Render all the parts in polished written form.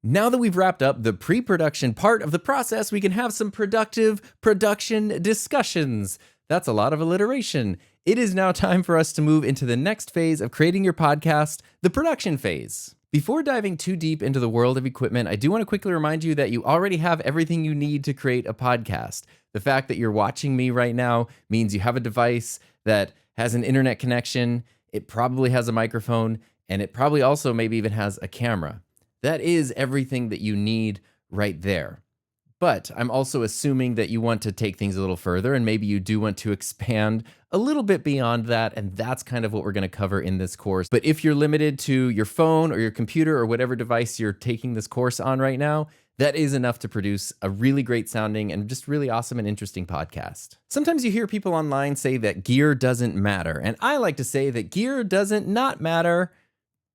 Now that we've wrapped up the pre-production part of the process, we can have some productive production discussions. That's a lot of alliteration. It is now time for us to move into the next phase of creating your podcast, the production phase. Before diving too deep into the world of equipment, I do want to quickly remind you that you already have everything you need to create a podcast. The fact that you're watching me right now means you have a device that has an internet connection, it probably has a microphone, and it probably also maybe even has a camera. That is everything that you need right there. But I'm also assuming that you want to take things a little further, and maybe you do want to expand a little bit beyond that, and that's kind of what we're going to cover in this course. But if you're limited to your phone or your computer or whatever device you're taking this course on right now, that is enough to produce a really great sounding and just really awesome and interesting podcast. Sometimes you hear people online say that gear doesn't matter, and I like to say that gear doesn't not matter,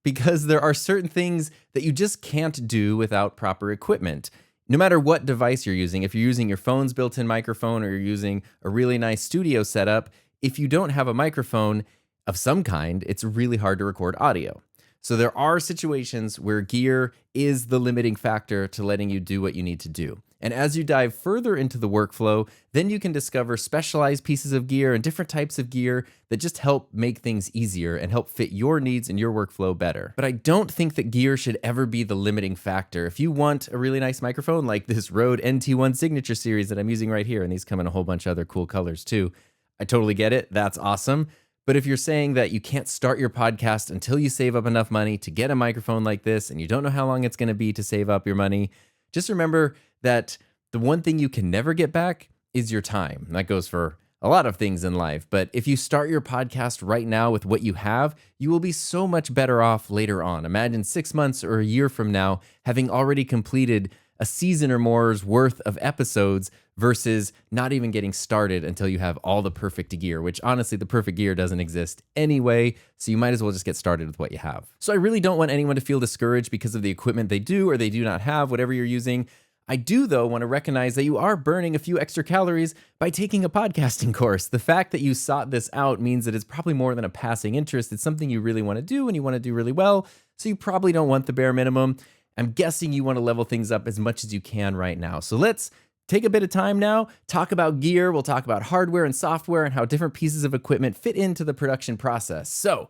because there are certain things that you just can't do without proper equipment. No matter what device you're using, if you're using your phone's built-in microphone or you're using a really nice studio setup, if you don't have a microphone of some kind, it's really hard to record audio. So there are situations where gear is the limiting factor to letting you do what you need to do. And as you dive further into the workflow, then you can discover specialized pieces of gear and different types of gear that just help make things easier and help fit your needs and your workflow better. But I don't think that gear should ever be the limiting factor. If you want a really nice microphone like this Rode NT1 Signature Series that I'm using right here, and these come in a whole bunch of other cool colors too, I totally get it. That's awesome. But if you're saying that you can't start your podcast until you save up enough money to get a microphone like this, and you don't know how long it's going to be to save up your money, just remember that the one thing you can never get back is your time. That goes for a lot of things in life. But if you start your podcast right now with what you have, you will be so much better off later on. Imagine 6 months or a year from now having already completed a season or more's worth of episodes versus not even getting started until you have all the perfect gear, which honestly, the perfect gear doesn't exist anyway, so you might as well just get started with what you have. So I really don't want anyone to feel discouraged because of the equipment they do or they do not have, whatever you're using. I do, though, want to recognize that you are burning a few extra calories by taking a podcasting course. The fact that you sought this out means that it's probably more than a passing interest. It's something you really want to do and you want to do really well, so you probably don't want the bare minimum. I'm guessing you want to level things up as much as you can right now. So let's take a bit of time now, talk about gear. We'll talk about hardware and software and how different pieces of equipment fit into the production process. So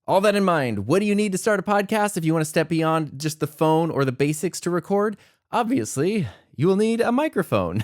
all that in mind, what do you need to start a podcast if you want to step beyond just the phone or the basics to record? Obviously, you will need a microphone.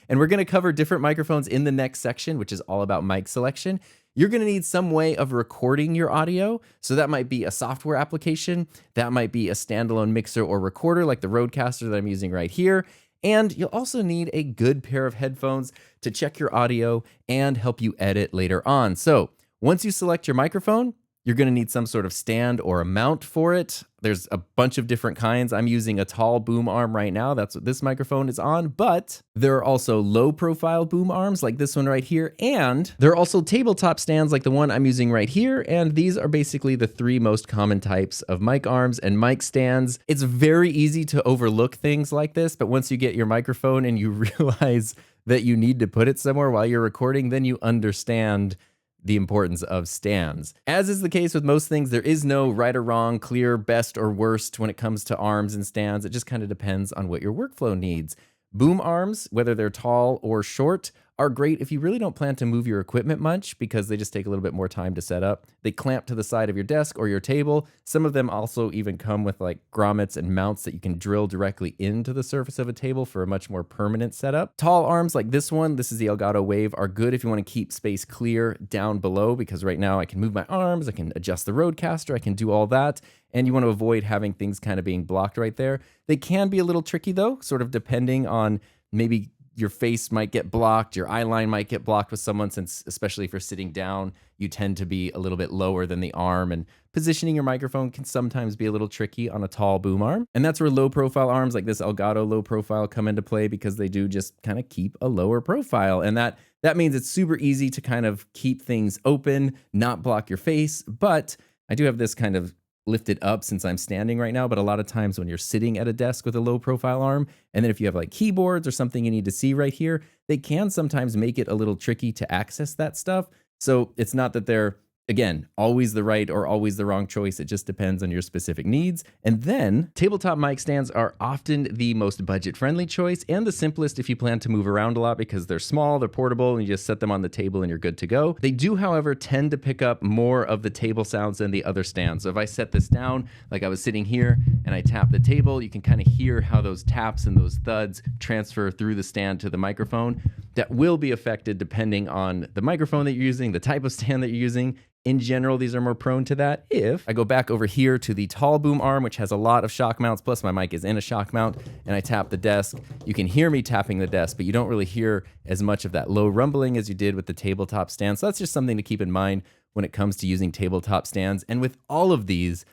And we're going to cover different microphones in the next section, which is all about mic selection. You're going to need some way of recording your audio. So that might be a software application. That might be a standalone mixer or recorder like the Rodecaster that I'm using right here. And you'll also need a good pair of headphones to check your audio and help you edit later on. So once you select your microphone, you're going to need some sort of stand or a mount for it. There's a bunch of different kinds. I'm using a tall boom arm right now. That's what this microphone is on. But there are also low profile boom arms like this one right here. And there are also tabletop stands like the one I'm using right here. And these are basically the three most common types of mic arms and mic stands. It's very easy to overlook things like this. But once you get your microphone and you realize that you need to put it somewhere while you're recording, then you understand the importance of stands. As is the case with most things, there is no right or wrong, clear, best or worst when it comes to arms and stands. It just kind of depends on what your workflow needs. Boom arms, whether they're tall or short, are great if you really don't plan to move your equipment much because they just take a little bit more time to set up. They clamp to the side of your desk or your table. Some of them also even come with like grommets and mounts that you can drill directly into the surface of a table for a much more permanent setup. Tall arms like this one, this is the Elgato Wave, are good if you want to keep space clear down below because right now I can move my arms, I can adjust the Rodecaster, I can do all that. And you want to avoid having things kind of being blocked right there. They can be a little tricky though, sort of depending on maybe your face might get blocked, your eye line might get blocked with someone, since especially if you're sitting down, you tend to be a little bit lower than the arm, and positioning your microphone can sometimes be a little tricky on a tall boom arm. And that's where low profile arms like this Elgato low profile come into play because they do just kind of keep a lower profile. And that means it's super easy to kind of keep things open, not block your face. But I do have this kind of lifted up since I'm standing right now, but a lot of times when you're sitting at a desk with a low profile arm, and then if you have like keyboards or something you need to see right here, they can sometimes make it a little tricky to access that stuff. So it's not that they're Again, always the right or always the wrong choice. It just depends on your specific needs. And then tabletop mic stands are often the most budget-friendly choice and the simplest if you plan to move around a lot because they're small, they're portable, and you just set them on the table and you're good to go. They do, however, tend to pick up more of the table sounds than the other stands. So if I set this down, like I was sitting here and I tap the table, you can kind of hear how those taps and those thuds transfer through the stand to the microphone. That will be affected depending on the microphone that you're using, the type of stand that you're using. In general, these are more prone to that. If I go back over here to the tall boom arm, which has a lot of shock mounts, plus my mic is in a shock mount, and I tap the desk, you can hear me tapping the desk, but you don't really hear as much of that low rumbling as you did with the tabletop stand. So that's just something to keep in mind when it comes to using tabletop stands. And with all of these,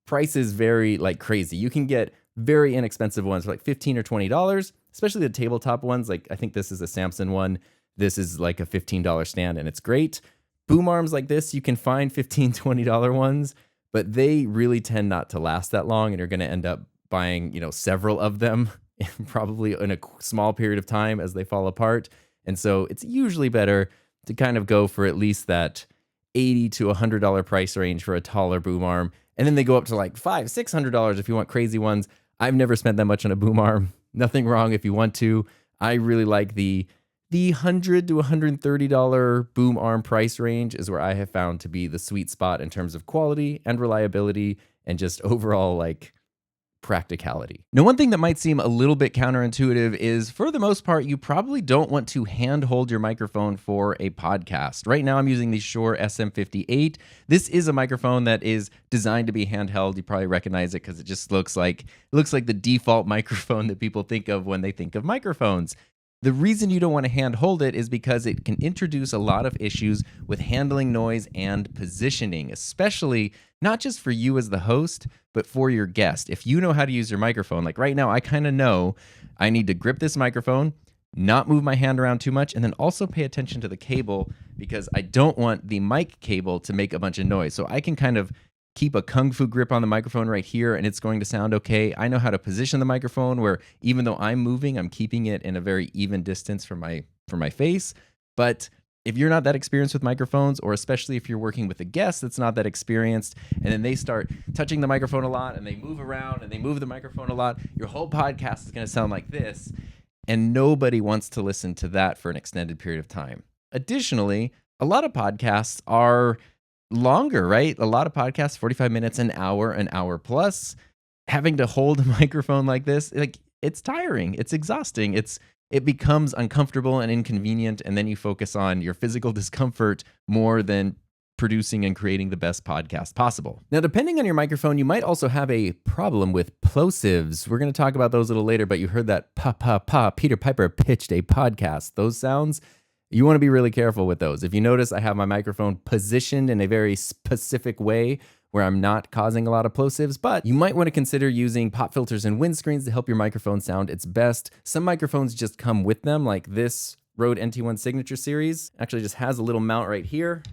prices vary like crazy. You can get very inexpensive ones for like $15 or $20, especially the tabletop ones. Like I think this is a Samson one. This is like a $15 stand and it's great. Boom arms like this, you can find $15, $20 ones, but they really tend not to last that long and you're going to end up buying, several of them probably in a small period of time as they fall apart. And so it's usually better to kind of go for at least that $80 to $100 price range for a taller boom arm. And then they go up to like $500, $600 if you want crazy ones. I've never spent that much on a boom arm. Nothing wrong if you want to. I really like the $100 to $130 boom arm price range is where I have found to be the sweet spot in terms of quality and reliability and just overall like practicality. Now, one thing that might seem a little bit counterintuitive is for the most part, you probably don't want to hand hold your microphone for a podcast. Right now I'm using the Shure SM58. This is a microphone that is designed to be handheld. You probably recognize it because it just looks like the default microphone that people think of when they think of microphones. The reason you don't want to hand hold it is because it can introduce a lot of issues with handling noise and positioning, especially not just for you as the host, but for your guest. If you know how to use your microphone, like right now, I kind of know I need to grip this microphone, not move my hand around too much, and then also pay attention to the cable because I don't want the mic cable to make a bunch of noise. So I can kind of keep a kung fu grip on the microphone right here and it's going to sound okay. I know how to position the microphone where even though I'm moving, I'm keeping it in a very even distance from my face. But if you're not that experienced with microphones, or especially if you're working with a guest that's not that experienced, and then they start touching the microphone a lot and they move around and they move the microphone a lot, your whole podcast is going to sound like this. And nobody wants to listen to that for an extended period of time. Additionally, a lot of podcasts are longer, right? A lot of podcasts, 45 minutes, an hour plus. Having to hold a microphone like this, like it's tiring, it's exhausting, it becomes uncomfortable and inconvenient, and then you focus on your physical discomfort more than producing and creating the best podcast possible. Now, depending on your microphone, you might also have a problem with plosives. We're going to talk about those a little later, but you heard that pa pa pa, Peter Piper pitched a podcast. Those sounds, you want to be really careful with those. If you notice, I have my microphone positioned in a very specific way where I'm not causing a lot of plosives, but you might want to consider using pop filters and windscreens to help your microphone sound its best. Some microphones just come with them, like this Rode NT1 Signature Series. Actually just has a little mount right here.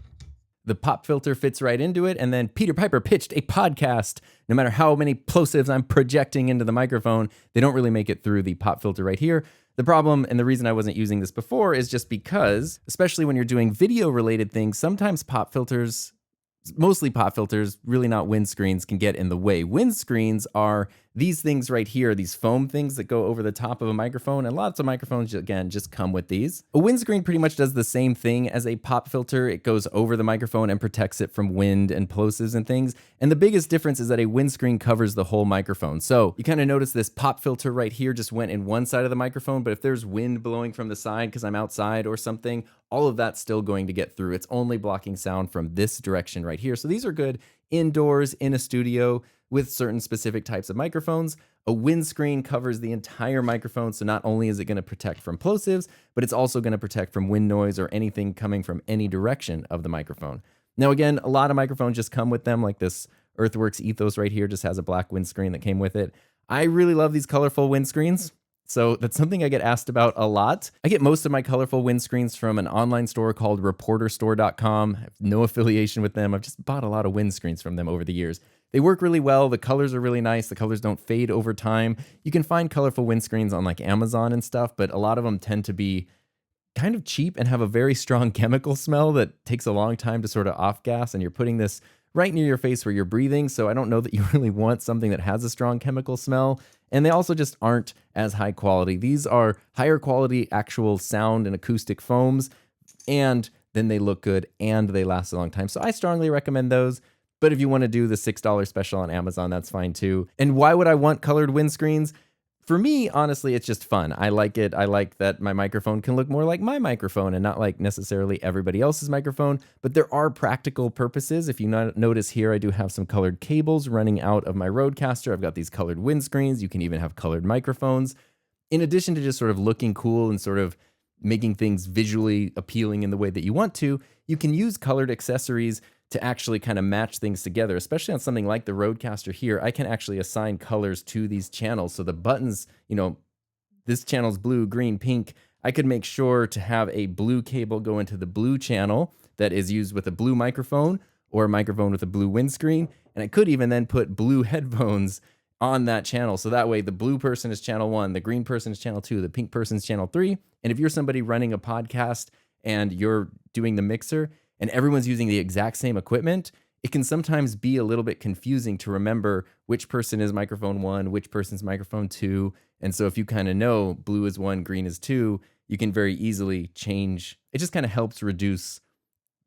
The pop filter fits right into it, and then Peter Piper pitched a podcast. No matter how many plosives I'm projecting into the microphone, they don't really make it through the pop filter right here. The problem, and the reason I wasn't using this before, is just because, especially when you're doing video-related things, sometimes pop filters, mostly pop filters, really not windscreens, can get in the way. Windscreens are these things right here, these foam things that go over the top of a microphone, and lots of microphones, again, just come with these. A windscreen pretty much does the same thing as a pop filter. It goes over the microphone and protects it from wind and plosives and things, and the biggest difference is that a windscreen covers the whole microphone. So you kind of notice this pop filter right here just went in one side of the microphone, but if there's wind blowing from the side because I'm outside or something, all of that's still going to get through. It's only blocking sound from this direction right here. So these are good indoors, in a studio, with certain specific types of microphones. A windscreen covers the entire microphone, so not only is it going to protect from plosives, but it's also going to protect from wind noise or anything coming from any direction of the microphone. Now again, a lot of microphones just come with them, like this Earthworks Ethos right here just has a black windscreen that came with it. I really love these colorful windscreens. So that's something I get asked about a lot. I get most of my colorful windscreens from an online store called reporterstore.com. I have no affiliation with them. I've just bought a lot of windscreens from them over the years. They work really well. The colors are really nice. The colors don't fade over time. You can find colorful windscreens on like Amazon and stuff, but a lot of them tend to be kind of cheap and have a very strong chemical smell that takes a long time to sort of off gas, and you're putting this right near your face where you're breathing. So I don't know that you really want something that has a strong chemical smell. And they also just aren't as high quality. These are higher quality actual sound and acoustic foams, and then they look good and they last a long time. So I strongly recommend those. But if you want to do the $6 special on Amazon, that's fine too. And why would I want colored windscreens? For me, honestly, it's just fun. I like it. I like that my microphone can look more like my microphone and not like necessarily everybody else's microphone. But there are practical purposes. If you notice here, I do have some colored cables running out of my Rodecaster. I've got these colored windscreens. You can even have colored microphones. In addition to just sort of looking cool and sort of making things visually appealing in the way that you want to, you can use colored accessories to actually kind of match things together, especially on something like the Rodecaster here. I can actually assign colors to these channels. So the buttons, this channel's blue, green, pink. I could make sure to have a blue cable go into the blue channel that is used with a blue microphone or a microphone with a blue windscreen. And I could even then put blue headphones on that channel. So that way the blue person is channel 1, the green person is channel 2, the pink person is channel 3. And if you're somebody running a podcast and you're doing the mixer and everyone's using the exact same equipment, it can sometimes be a little bit confusing to remember which person is microphone 1, which person's microphone 2. And so if you kind of know blue is 1, green is 2, you can very easily change. It just kind of helps reduce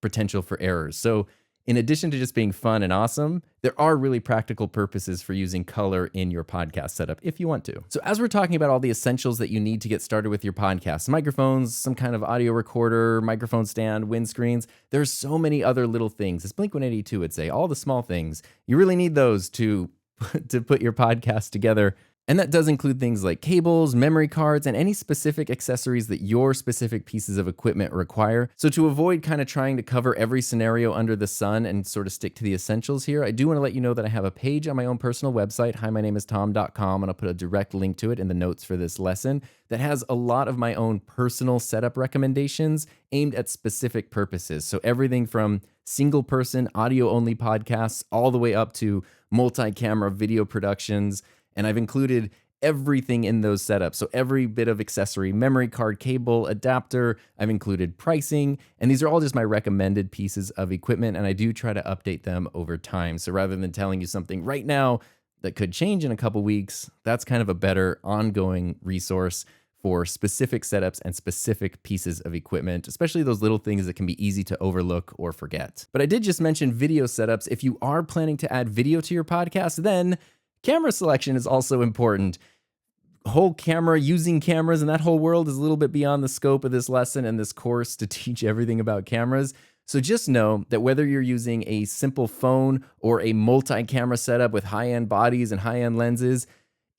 potential for errors. So in addition to just being fun and awesome, there are really practical purposes for using color in your podcast setup if you want to. So as we're talking about all the essentials that you need to get started with your podcast, microphones, some kind of audio recorder, microphone stand, windscreens, there's so many other little things. It's Blink-182 would say, all the small things. You really need those to put your podcast together. And that does include things like cables, memory cards, and any specific accessories that your specific pieces of equipment require. So to avoid kind of trying to cover every scenario under the sun and sort of stick to the essentials here, I do want to let you know that I have a page on my own personal website, HiMyNameIsTom.com, and I'll put a direct link to it in the notes for this lesson that has a lot of my own personal setup recommendations aimed at specific purposes. So everything from single person audio only podcasts all the way up to multi-camera video productions. And I've included everything in those setups. So every bit of accessory, memory card, cable, adapter, I've included pricing, and these are all just my recommended pieces of equipment, and I do try to update them over time. So rather than telling you something right now that could change in a couple weeks, that's kind of a better ongoing resource for specific setups and specific pieces of equipment, especially those little things that can be easy to overlook or forget. But I did just mention video setups. If you are planning to add video to your podcast, then camera selection is also important. Whole camera, using cameras, and that whole world is a little bit beyond the scope of this lesson and this course to teach everything about cameras. So just know that whether you're using a simple phone or a multi-camera setup with high-end bodies and high-end lenses,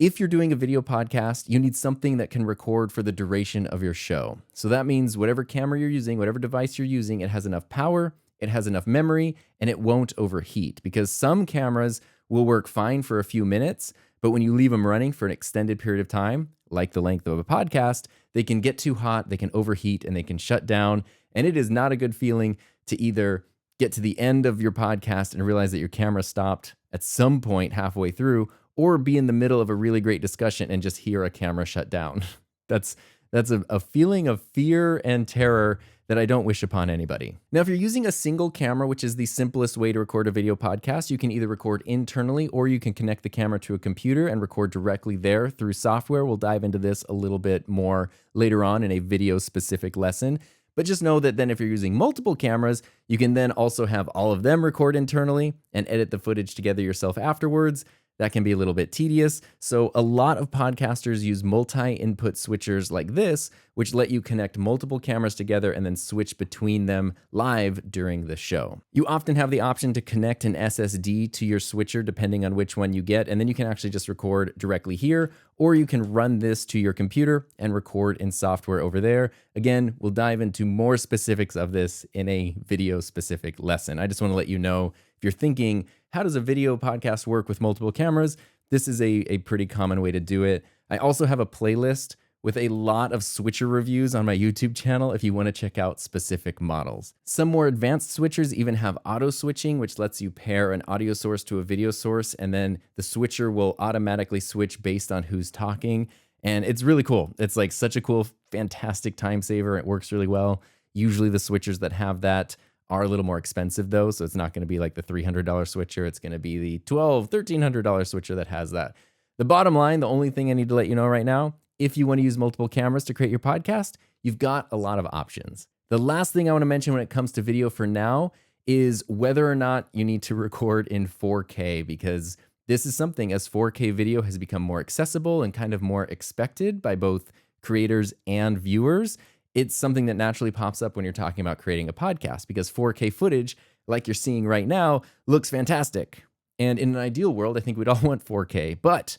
if you're doing a video podcast, you need something that can record for the duration of your show. So that means whatever camera you're using, whatever device you're using, it has enough power, it has enough memory, and it won't overheat, because some cameras will work fine for a few minutes, but when you leave them running for an extended period of time, like the length of a podcast, they can get too hot, they can overheat, and they can shut down. And it is not a good feeling to either get to the end of your podcast and realize that your camera stopped at some point halfway through, or be in the middle of a really great discussion and just hear a camera shut down. That's a feeling of fear and terror that I don't wish upon anybody. Now, if you're using a single camera, which is the simplest way to record a video podcast, you can either record internally or you can connect the camera to a computer and record directly there through software. We'll dive into this a little bit more later on in a video-specific lesson. But just know that then if you're using multiple cameras, you can then also have all of them record internally and edit the footage together yourself afterwards. That can be a little bit tedious. So a lot of podcasters use multi-input switchers like this, which let you connect multiple cameras together and then switch between them live during the show. You often have the option to connect an SSD to your switcher depending on which one you get, and then you can actually just record directly here, or you can run this to your computer and record in software over there. Again, we'll dive into more specifics of this in a video-specific lesson. I just want to let you know, if you're thinking, how does a video podcast work with multiple cameras? This is a pretty common way to do it. I also have a playlist with a lot of switcher reviews on my YouTube channel if you want to check out specific models. Some more advanced switchers even have auto switching, which lets you pair an audio source to a video source, and then the switcher will automatically switch based on who's talking. And it's really cool. It's like such a cool fantastic time saver. It works really well. Usually the switchers that have that are a little more expensive though, so it's not going to be like the $300 switcher. It's going to be the $1,300 switcher that has that. The bottom line, the only thing I need to let you know right now, if you want to use multiple cameras to create your podcast, you've got a lot of options. The last thing I want to mention when it comes to video for now is whether or not you need to record in 4K, because this is something, as 4K video has become more accessible and kind of more expected by both creators and viewers, it's something that naturally pops up when you're talking about creating a podcast, because 4K footage, like you're seeing right now, looks fantastic. And in an ideal world, I think we'd all want 4K, but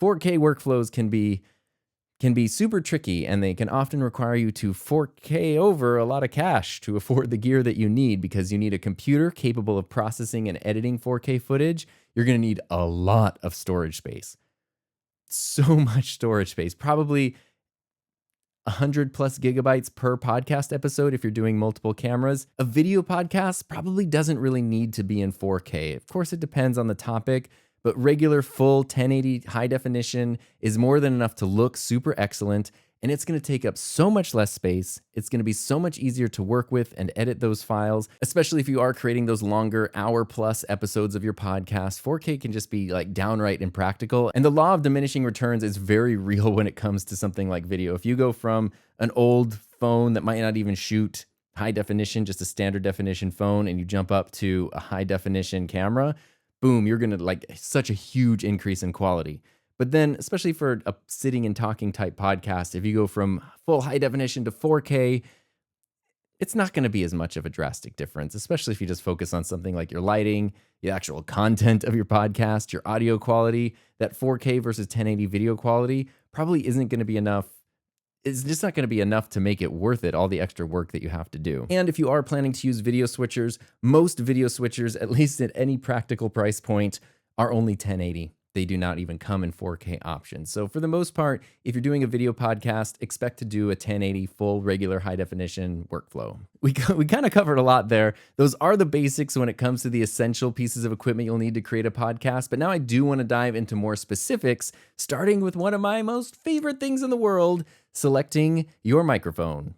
4K workflows can be super tricky, and they can often require you to 4K over a lot of cash to afford the gear that you need, because you need a computer capable of processing and editing 4K footage. You're going to need a lot of storage space. So much storage space, probably 100 plus gigabytes per podcast episode if you're doing multiple cameras. A video podcast probably doesn't really need to be in 4K. Of course, it depends on the topic, but regular full 1080 high definition is more than enough to look super excellent, and it's going to take up so much less space. It's going to be so much easier to work with and edit those files, especially if you are creating those longer hour-plus episodes of your podcast. 4K can just be like downright impractical, and the law of diminishing returns is very real when it comes to something like video. If you go from an old phone that might not even shoot high definition, just a standard definition phone, and you jump up to a high definition camera, boom, you're going to like such a huge increase in quality. But then, especially for a sitting and talking type podcast, if you go from full high definition to 4K, it's not going to be as much of a drastic difference, especially if you just focus on something like your lighting, the actual content of your podcast, your audio quality. That 4K versus 1080 video quality probably isn't going to be enough. It's just not going to be enough to make it worth it, all the extra work that you have to do. And if you are planning to use video switchers, most video switchers, at least at any practical price point, are only 1080. They do not even come in 4K options. So for the most part, if you're doing a video podcast, expect to do a 1080 full regular high definition workflow. We kind of covered a lot there. Those are the basics when it comes to the essential pieces of equipment you'll need to create a podcast. But now I do want to dive into more specifics, starting with one of my most favorite things in the world, selecting your microphone.